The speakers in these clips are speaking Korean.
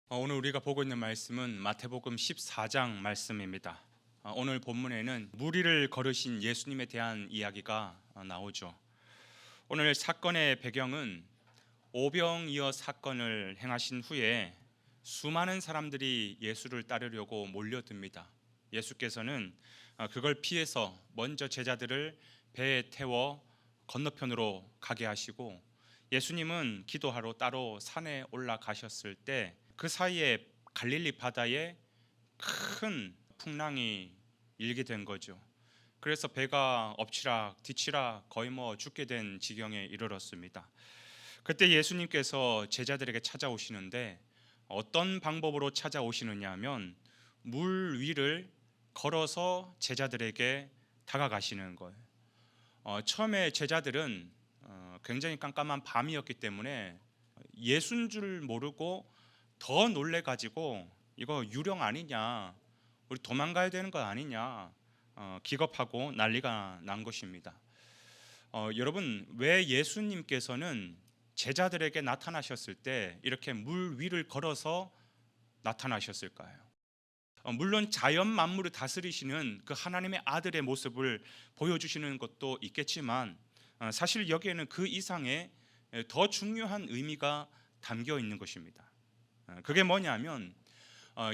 오늘 우리가 보고 있는 말씀은 마태복음 14장 말씀입니다. 오늘 본문에는 무리를 걸으신 예수님에 대한 이야기가 나오죠. 오늘 사건의 배경은 오병이어 사건을 행하신 후에 수많은 사람들이 예수를 따르려고 몰려듭니다. 예수께서는 그걸 피해서 먼저 제자들을 배에 태워 건너편으로 가게 하시고, 예수님은 기도하러 따로 산에 올라가셨을 때 그 사이에 갈릴리 바다에 큰 풍랑이 일게 된 거죠. 그래서 배가 엎치락 뒤치락 거의 죽게 된 지경에 이르렀습니다. 그때 예수님께서 제자들에게 찾아오시는데 어떤 방법으로 찾아오시느냐 하면 물 위를 걸어서 제자들에게 다가가시는 거예요. 처음에 제자들은 굉장히 깜깜한 밤이었기 때문에 예수인 줄 모르고 더 놀래가지고 이거 유령 아니냐, 우리 도망가야 되는 거 아니냐, 기겁하고 난리가 난 것입니다. 여러분, 왜 예수님께서는 제자들에게 나타나셨을 때 이렇게 물 위를 걸어서 나타나셨을까요? 물론 자연 만물을 다스리시는 그 하나님의 아들의 모습을 보여주시는 것도 있겠지만 사실 여기에는 그 이상의 더 중요한 의미가 담겨 있는 것입니다. 그게 뭐냐면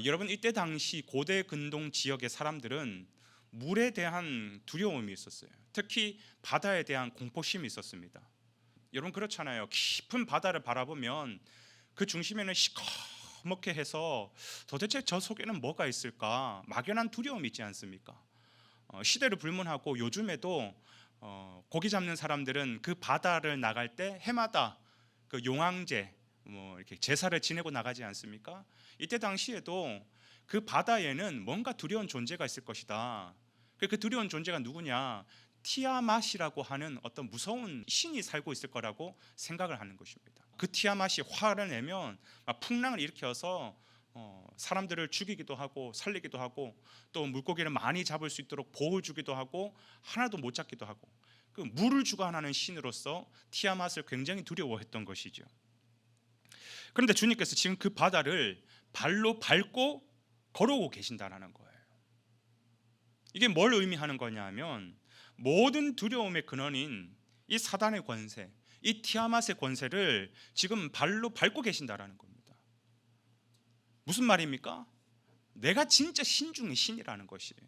여러분, 이때 당시 고대 근동 지역의 사람들은 물에 대한 두려움이 있었어요. 특히 바다에 대한 공포심이 있었습니다. 여러분 그렇잖아요. 깊은 바다를 바라보면 그 중심에는 시커멓게 해서 도대체 저 속에는 뭐가 있을까, 막연한 두려움이 있지 않습니까? 시대를 불문하고 요즘에도 고기 잡는 사람들은 그 바다를 나갈 때 해마다 그 용왕제 이렇게 제사를 지내고 나가지 않습니까? 이때 당시에도 그 바다에는 뭔가 두려운 존재가 있을 것이다. 그 두려운 존재가 누구냐? 티아맛이라고 하는 어떤 무서운 신이 살고 있을 거라고 생각을 하는 것입니다. 그 티아맛이 화를 내면 풍랑을 일으켜서 사람들을 죽이기도 하고 살리기도 하고, 또 물고기를 많이 잡을 수 있도록 복을 주기도 하고 하나도 못 잡기도 하고, 그 물을 주관하는 신으로서 티아맛을 굉장히 두려워했던 것이죠. 그런데 주님께서 지금 그 바다를 발로 밟고 걸어오고 계신다는 거예요. 이게 뭘 의미하는 거냐면 모든 두려움의 근원인 이 사단의 권세, 이 티아맛의 권세를 지금 발로 밟고 계신다는 겁니다. 무슨 말입니까? 내가 진짜 신 중의 신이라는 것이에요.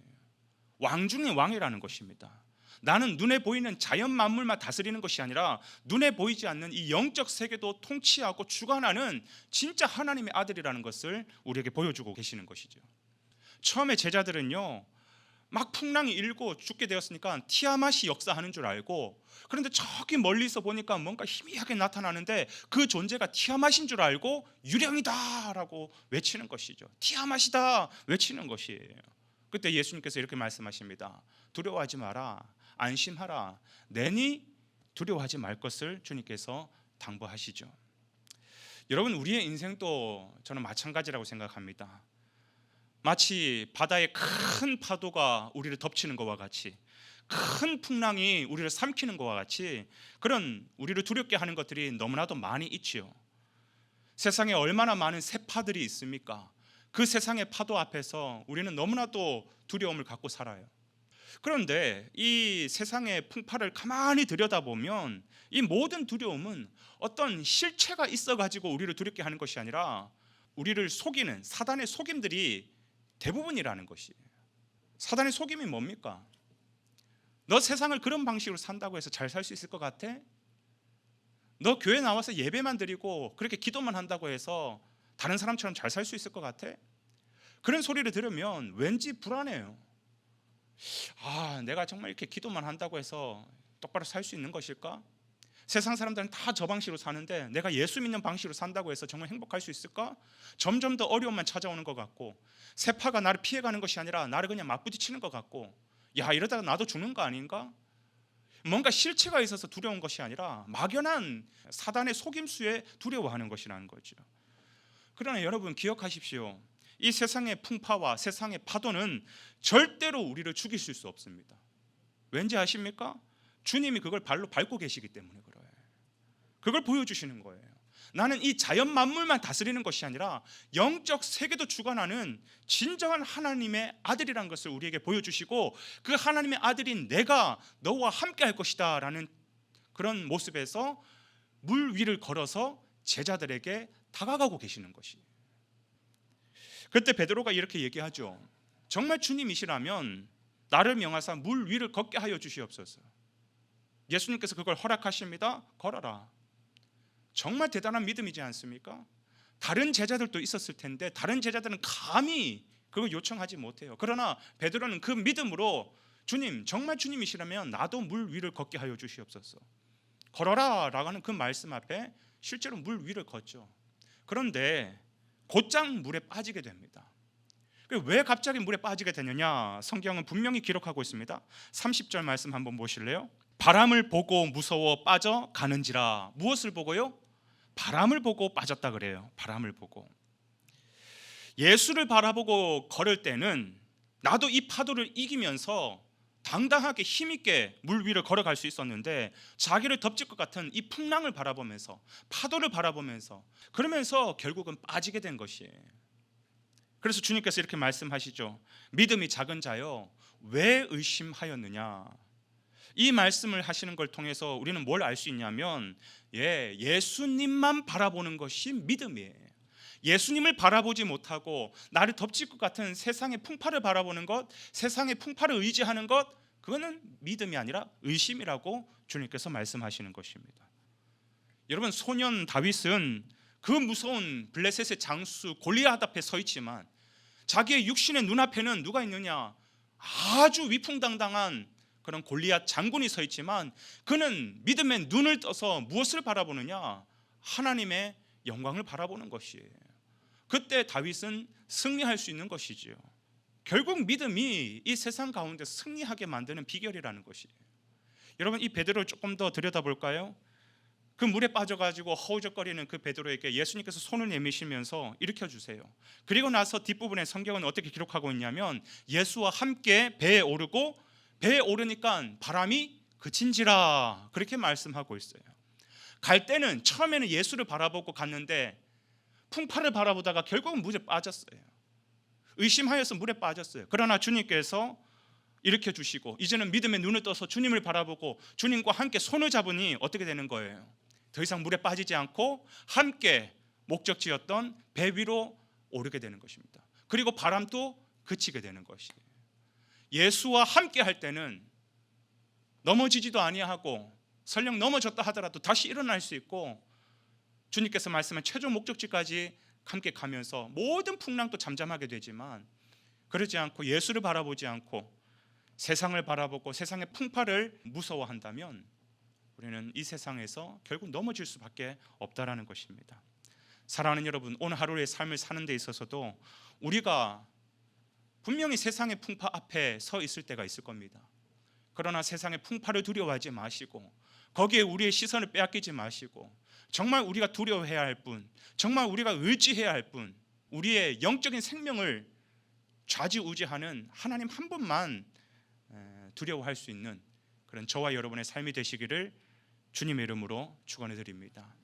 왕 중의 왕이라는 것입니다. 나는 눈에 보이는 자연 만물만 다스리는 것이 아니라 눈에 보이지 않는 이 영적 세계도 통치하고 주관하는 진짜 하나님의 아들이라는 것을 우리에게 보여주고 계시는 것이죠. 처음에 제자들은요, 막 풍랑이 일고 죽게 되었으니까 티아맛이 역사하는 줄 알고, 그런데 저기 멀리서 보니까 뭔가 희미하게 나타나는데 그 존재가 티아맛인 줄 알고 유령이다 라고 외치는 것이죠. 티아맛이다 외치는 것이에요. 그때 예수님께서 이렇게 말씀하십니다. 두려워하지 마라, 안심하라, 내니 두려워하지 말 것을 주님께서 당부하시죠. 여러분, 우리의 인생도 저는 마찬가지라고 생각합니다. 마치 바다의 큰 파도가 우리를 덮치는 것과 같이, 큰 풍랑이 우리를 삼키는 것과 같이 그런 우리를 두렵게 하는 것들이 너무나도 많이 있지요. 세상에 얼마나 많은 새파들이 있습니까? 그 세상의 파도 앞에서 우리는 너무나도 두려움을 갖고 살아요. 그런데 이 세상의 풍파를 가만히 들여다보면 이 모든 두려움은 어떤 실체가 있어가지고 우리를 두렵게 하는 것이 아니라 우리를 속이는 사단의 속임들이 대부분이라는 것이에요. 사단의 속임이 뭡니까? 너 세상을 그런 방식으로 산다고 해서 잘 살 수 있을 것 같아? 너 교회 나와서 예배만 드리고 그렇게 기도만 한다고 해서 다른 사람처럼 잘 살 수 있을 것 같아? 그런 소리를 들으면 왠지 불안해요. 내가 정말 이렇게 기도만 한다고 해서 똑바로 살 수 있는 것일까? 세상 사람들은 다 저 방식으로 사는데 내가 예수 믿는 방식으로 산다고 해서 정말 행복할 수 있을까? 점점 더 어려움만 찾아오는 것 같고, 세파가 나를 피해가는 것이 아니라 나를 그냥 맞부딪히는 것 같고, 이러다가 나도 죽는 거 아닌가? 뭔가 실체가 있어서 두려운 것이 아니라 막연한 사단의 속임수에 두려워하는 것이라는 거죠. 그러나 여러분 기억하십시오. 이 세상의 풍파와 세상의 파도는 절대로 우리를 죽일 수 없습니다. 왠지 아십니까? 주님이 그걸 발로 밟고 계시기 때문에 그래요. 그걸 보여주시는 거예요. 나는 이 자연 만물만 다스리는 것이 아니라 영적 세계도 주관하는 진정한 하나님의 아들이라는 것을 우리에게 보여주시고, 그 하나님의 아들인 내가 너와 함께 할 것이다 라는 그런 모습에서 물 위를 걸어서 제자들에게 다가가고 계시는 것이. 그때 베드로가 이렇게 얘기하죠. 정말 주님이시라면 나를 명하사 물 위를 걷게 하여 주시옵소서. 예수님께서 그걸 허락하십니다. 걸어라. 정말 대단한 믿음이지 않습니까? 다른 제자들도 있었을 텐데 다른 제자들은 감히 그걸 요청하지 못해요. 그러나 베드로는 그 믿음으로 주님, 정말 주님이시라면 나도 물 위를 걷게 하여 주시옵소서. 걸어라 라고 하는 그 말씀 앞에 실제로 물 위를 걷죠. 그런데 곧장 물에 빠지게 됩니다. 왜 갑자기 물에 빠지게 되느냐? 성경은 분명히 기록하고 있습니다. 30절 말씀 한번 보실래요? 바람을 보고 무서워 빠져 가는지라. 무엇을 보고요? 바람을 보고 빠졌다 그래요. 바람을 보고. 예수를 바라보고 걸을 때는 나도 이 파도를 이기면서 당당하게 힘있게 물 위를 걸어갈 수 있었는데, 자기를 덮칠 것 같은 이 풍랑을 바라보면서, 파도를 바라보면서, 그러면서 결국은 빠지게 된 것이에요. 그래서 주님께서 이렇게 말씀하시죠. 믿음이 작은 자여 왜 의심하였느냐. 이 말씀을 하시는 걸 통해서 우리는 뭘 알 수 있냐면, 예수님만 바라보는 것이 믿음이에요. 예수님을 바라보지 못하고 나를 덮칠 것 같은 세상의 풍파를 바라보는 것, 세상의 풍파를 의지하는 것, 그거는 믿음이 아니라 의심이라고 주님께서 말씀하시는 것입니다. 여러분, 소년 다윗은 그 무서운 블레셋의 장수 골리앗 앞에 서 있지만 자기의 육신의 눈앞에는 누가 있느냐? 아주 위풍당당한 그런 골리앗 장군이 서 있지만 그는 믿음의 눈을 떠서 무엇을 바라보느냐? 하나님의 영광을 바라보는 것이에요. 그때 다윗은 승리할 수 있는 것이지요. 결국 믿음이 이 세상 가운데 승리하게 만드는 비결이라는 것이에요. 여러분, 이 베드로를 조금 더 들여다볼까요? 그 물에 빠져가지고 허우적거리는 그 베드로에게 예수님께서 손을 내미시면서 일으켜주세요. 그리고 나서 뒷부분에 성경은 어떻게 기록하고 있냐면, 예수와 함께 배에 오르고 배에 오르니까 바람이 그친지라, 그렇게 말씀하고 있어요. 갈 때는 처음에는 예수를 바라보고 갔는데 풍파를 바라보다가 결국은 물에 빠졌어요. 의심하여서 물에 빠졌어요. 그러나 주님께서 일으켜 주시고 이제는 믿음의 눈을 떠서 주님을 바라보고 주님과 함께 손을 잡으니 어떻게 되는 거예요? 더 이상 물에 빠지지 않고 함께 목적지였던 배 위로 오르게 되는 것입니다. 그리고 바람도 그치게 되는 것이에요. 예수와 함께 할 때는 넘어지지도 아니하고 설령 넘어졌다 하더라도 다시 일어날 수 있고, 주님께서 말씀한 최종 목적지까지 함께 가면서 모든 풍랑도 잠잠하게 되지만, 그러지 않고 예수를 바라보지 않고 세상을 바라보고 세상의 풍파를 무서워한다면 우리는 이 세상에서 결국 넘어질 수밖에 없다라는 것입니다. 사랑하는 여러분, 오늘 하루의 삶을 사는 데 있어서도 우리가 분명히 세상의 풍파 앞에 서 있을 때가 있을 겁니다. 그러나 세상의 풍파를 두려워하지 마시고 거기에 우리의 시선을 빼앗기지 마시고, 정말 우리가 두려워해야 할 분, 정말 우리가 의지해야 할 분, 우리의 영적인 생명을 좌지우지하는 하나님 한 분만 두려워할 수 있는 그런 저와 여러분의 삶이 되시기를 주님의 이름으로 축원해 드립니다.